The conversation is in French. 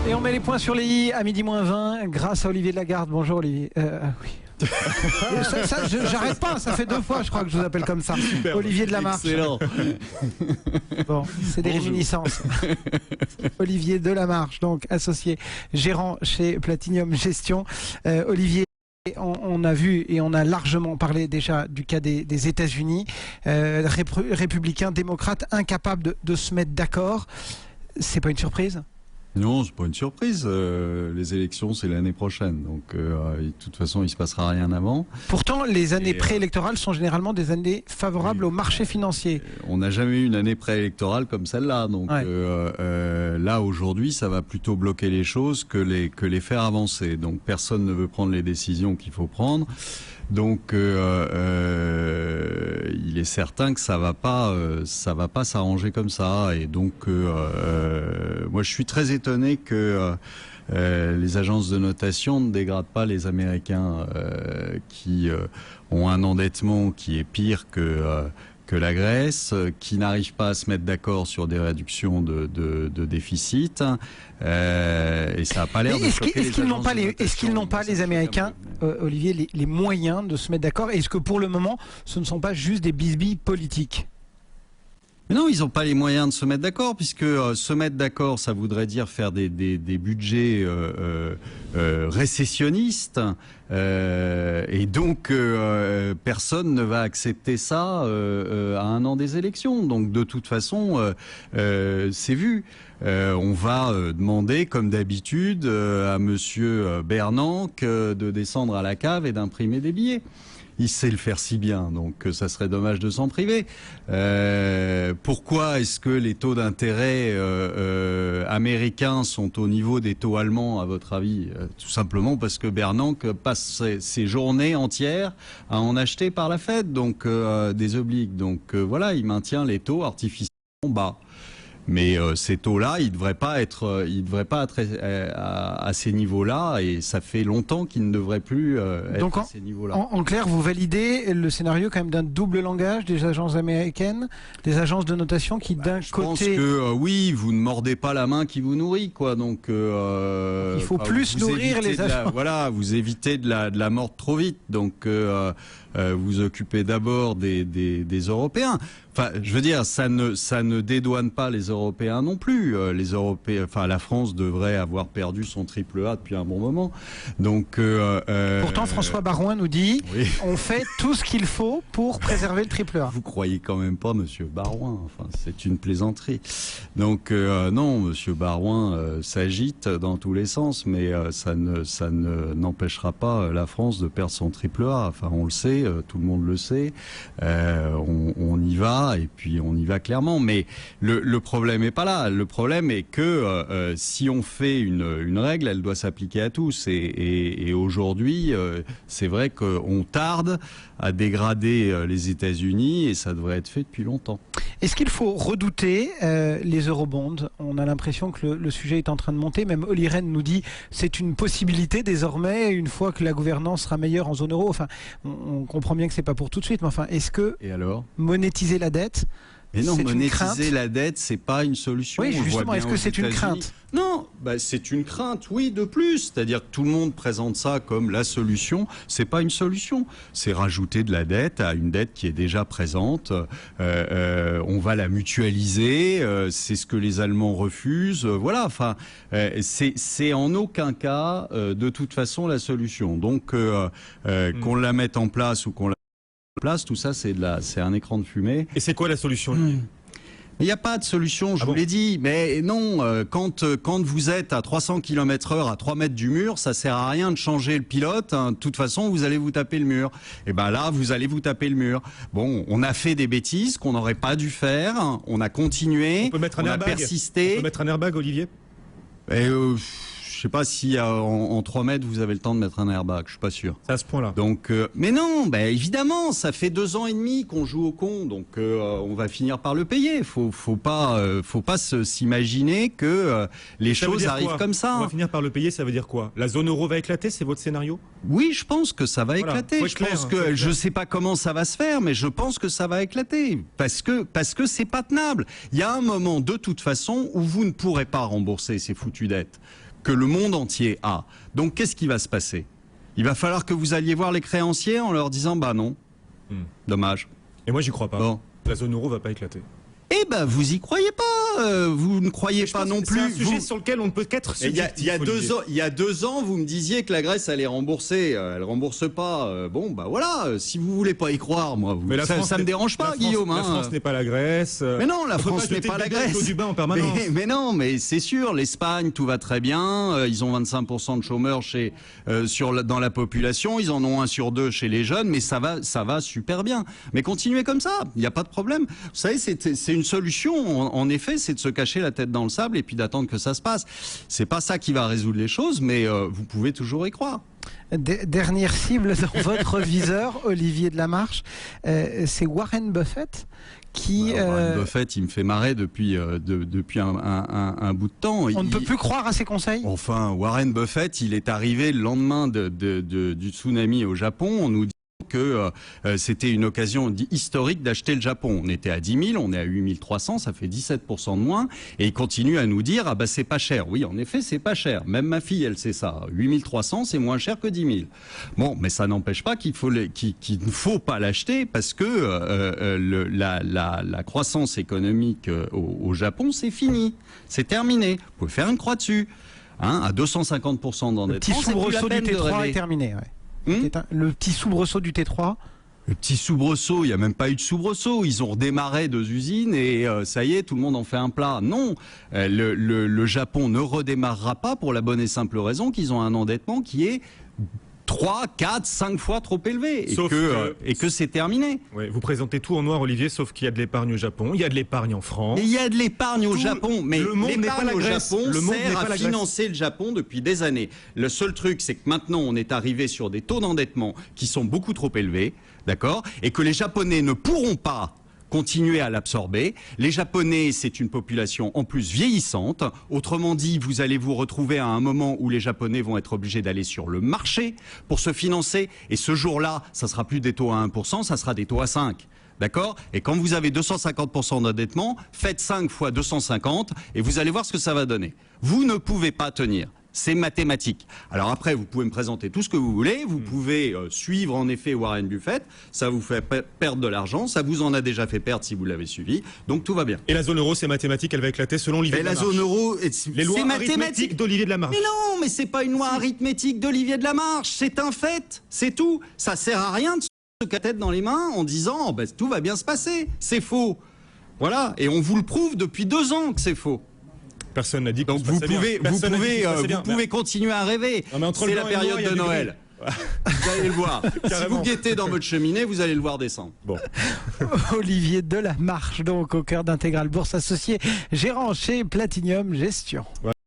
Et on met les points sur les i à midi moins 20 grâce à Olivier de Lagarde. Bonjour Olivier. Oui. J'arrête pas, ça fait 2 fois je crois que je vous appelle comme ça. Super, Olivier de la Marche. Excellent. Bon, c'est des réminiscences. Olivier de la Marche, donc associé gérant chez Platinium Gestion. Olivier, on a vu et on a largement parlé déjà du cas des États-Unis. Républicains, démocrates, incapables de se mettre d'accord. C'est pas une surprise ? Non, c'est pas une surprise. Les élections, c'est l'année prochaine. Donc, de toute façon, il se passera rien avant. Pourtant, les années préélectorales sont généralement des années favorables au marché financier. On n'a jamais eu une année préélectorale comme celle-là. Donc, là, aujourd'hui, ça va plutôt bloquer les choses que les faire avancer. Donc, personne ne veut prendre les décisions qu'il faut prendre. Donc, il est certain que ça va pas s'arranger comme ça. Et donc, moi, je suis très étonné que les agences de notation ne dégradent pas les Américains qui ont un endettement qui est pire que la Grèce, qui n'arrive pas à se mettre d'accord sur des réductions de déficit, et ça n'a pas l'air de choquer les agences de notation. Est-ce qu'ils n'ont pas, les Américains, Olivier, les moyens de se mettre d'accord? Est-ce que pour le moment, ce ne sont pas juste des bisbilles politiques? Mais non, ils n'ont pas les moyens de se mettre d'accord, puisque se mettre d'accord, ça voudrait dire faire des budgets récessionnistes, et donc personne ne va accepter ça à un an des élections. Donc de toute façon, c'est vu. On va demander, comme d'habitude, à Monsieur Bernanke de descendre à la cave et d'imprimer des billets. Il sait le faire si bien, donc ça serait dommage de s'en priver. Pourquoi est-ce que les taux d'intérêt américains sont au niveau des taux allemands, à votre avis? Tout simplement parce que Bernanke passe ses journées entières à en acheter par la Fed, donc des obliques. Donc voilà, il maintient les taux artificiellement bas. Mais ces taux-là, ils ne devraient pas être à ces niveaux-là, et ça fait longtemps qu'ils ne devraient plus être à ces niveaux-là. En clair, vous validez le scénario quand même d'un double langage des agences américaines, des agences de notation qui d'un côté... Je pense que oui, vous ne mordez pas la main qui vous nourrit, quoi. Donc il faut plus nourrir les agences. Voilà, vous évitez de la mordre trop vite. Donc vous occupez d'abord des Européens. Enfin, je veux dire, ça ne dédouane pas les Européens non plus. Les Européens, enfin, la France devrait avoir perdu son triple A depuis un bon moment. Donc, pourtant, François Baroin nous dit, oui, on fait tout ce qu'il faut pour préserver le triple A. Vous croyez quand même pas, Monsieur Baroin? Enfin, c'est une plaisanterie. Donc, non, Monsieur Baroin s'agite dans tous les sens, mais ça n'empêchera pas la France de perdre son triple A. Enfin, on le sait, tout le monde le sait. On y va. Et puis on y va clairement, mais le problème est pas là. Le problème est que si on fait une règle, elle doit s'appliquer à tous. Et aujourd'hui, c'est vrai qu'on tarde à dégrader les États-Unis, et ça devrait être fait depuis longtemps. Est-ce qu'il faut redouter les eurobonds? On a l'impression que le sujet est en train de monter. Même Olli Rehn nous dit c'est une possibilité désormais, une fois que la gouvernance sera meilleure en zone euro. Enfin, on comprend bien que c'est pas pour tout de suite, mais enfin, est-ce que monétiser la dette, mais non, monétiser la dette, c'est pas une solution. Oui, justement, est-ce que c'est une crainte? Non, bah, c'est une crainte, oui, de plus. C'est-à-dire que tout le monde présente ça comme la solution. C'est pas une solution. C'est rajouter de la dette à une dette qui est déjà présente. On va la mutualiser. C'est ce que les Allemands refusent. Voilà. Enfin, c'est en aucun cas, de toute façon, la solution. Donc, qu'on la mette en place ou qu'on la place, tout ça, c'est un écran de fumée. Et c'est quoi la solution? Il n'y a pas de solution, je vous l'ai dit. Mais non, quand vous êtes à 300 km/h à 3 mètres du mur, ça sert à rien de changer le pilote. Hein. De toute façon, vous allez vous taper le mur. Et ben là, vous allez vous taper le mur. Bon, on a fait des bêtises qu'on n'aurait pas dû faire. On a continué. On a persisté. On peut mettre un airbag, Olivier? Je sais pas si en 3 mètres vous avez le temps de mettre un airbag, je suis pas sûr. C'est à ce point-là. Donc, mais non, bah, évidemment, ça fait 2 ans et demi qu'on joue au con, donc on va finir par le payer. Faut pas s'imaginer que les choses arrivent comme ça. On va finir par le payer, ça veut dire quoi? La zone euro va éclater, c'est votre scénario? Oui, je pense que ça va éclater. Je pense que je sais pas comment ça va se faire, mais je pense que ça va éclater parce que c'est pas tenable. Il y a un moment de toute façon où vous ne pourrez pas rembourser ces foutues dettes. que le monde entier a. Donc qu'est-ce qui va se passer? Il va falloir que vous alliez voir les créanciers en leur disant bah non, dommage. Et moi, j'y crois pas. Bon. La zone euro va pas éclater. Eh ben, vous y croyez pas. Vous ne croyez pas non plus. C'est un sujet sur lequel on ne peut qu'être subjectif. Il y a 2 ans, vous me disiez que la Grèce allait rembourser. Elle rembourse pas. Bon, bah voilà. Si vous voulez pas y croire, moi, ça me dérange pas, Guillaume. La France n'est pas la Grèce. Mais non, la France n'est pas la Grèce. Du bain en permanence. Mais non, mais c'est sûr. L'Espagne, tout va très bien. Ils ont 25% de chômeurs dans la population. Ils en ont 1 sur 2 chez les jeunes. Mais ça va super bien. Mais continuez comme ça. Il n'y a pas de problème. Vous savez, c'est une solution, en effet, c'est de se cacher la tête dans le sable et puis d'attendre que ça se passe. C'est pas ça qui va résoudre les choses, mais vous pouvez toujours y croire. Dernière cible dans votre viseur, Olivier de la Marche, c'est Warren Buffett qui... Warren Buffett, il me fait marrer depuis un bout de temps. On ne peut plus croire à ses conseils. Enfin, Warren Buffett, il est arrivé le lendemain du tsunami au Japon. On nous dit que c'était une occasion historique d'acheter le Japon. On était à 10 000, on est à 8 300, ça fait 17% de moins. Et il continue à nous dire, ah bah c'est pas cher. Oui, en effet, c'est pas cher. Même ma fille, elle sait ça. 8 300, c'est moins cher que 10 000. Bon, mais ça n'empêche pas qu'il ne faut pas l'acheter parce que la croissance économique au Japon, c'est fini. C'est terminé. Vous pouvez faire une croix dessus. Hein, à 250% d'endettement. Le petit soubresaut du T3 est terminé. Ouais. Le petit soubresaut du T3. Le petit soubresaut, il n'y a même pas eu de soubresaut. Ils ont redémarré 2 usines et ça y est, tout le monde en fait un plat. Non, le Japon ne redémarrera pas pour la bonne et simple raison qu'ils ont un endettement qui est 3, 4, 5 fois trop élevé et que c'est terminé. Ouais, vous présentez tout en noir, Olivier, sauf qu'il y a de l'épargne au Japon, il y a de l'épargne en France. Mais il y a de l'épargne au Japon, mais l'épargne au Japon sert à financer le Japon depuis des années. Le seul truc, c'est que maintenant, on est arrivé sur des taux d'endettement qui sont beaucoup trop élevés, d'accord, et que les Japonais ne pourront pas continuer à l'absorber. Les Japonais, c'est une population en plus vieillissante. Autrement dit, vous allez vous retrouver à un moment où les Japonais vont être obligés d'aller sur le marché pour se financer. Et ce jour-là, ça sera plus des taux à 1%, ça sera des taux à 5%. D'accord? Et quand vous avez 250% d'endettement, faites 5 fois 250 et vous allez voir ce que ça va donner. Vous ne pouvez pas tenir. C'est mathématique. Alors après, vous pouvez me présenter tout ce que vous voulez. Vous pouvez suivre en effet Warren Buffett. Ça vous fait perdre de l'argent. Ça vous en a déjà fait perdre si vous l'avez suivi. Donc tout va bien. Et la zone euro, c'est mathématique. Elle va éclater selon Olivier de la Marche. La zone euro, les lois arithmétiques d'Olivier de la Marche. Mais non, mais c'est pas une loi arithmétique d'Olivier de la Marche. C'est un fait. C'est tout. Ça sert à rien de se la tête dans les mains en disant bah, tout va bien se passer. C'est faux. Voilà. Et on vous le prouve depuis 2 ans que c'est faux. Personne n'a dit que donc vous pouvez continuer à rêver. C'est la période de Noël. Vous allez le voir. Si vous guettez dans votre cheminée, vous allez le voir descendre. Bon. Olivier de la Marche, donc au cœur d'Intégral Bourse Associée, gérant chez Platinium Gestion. Ouais.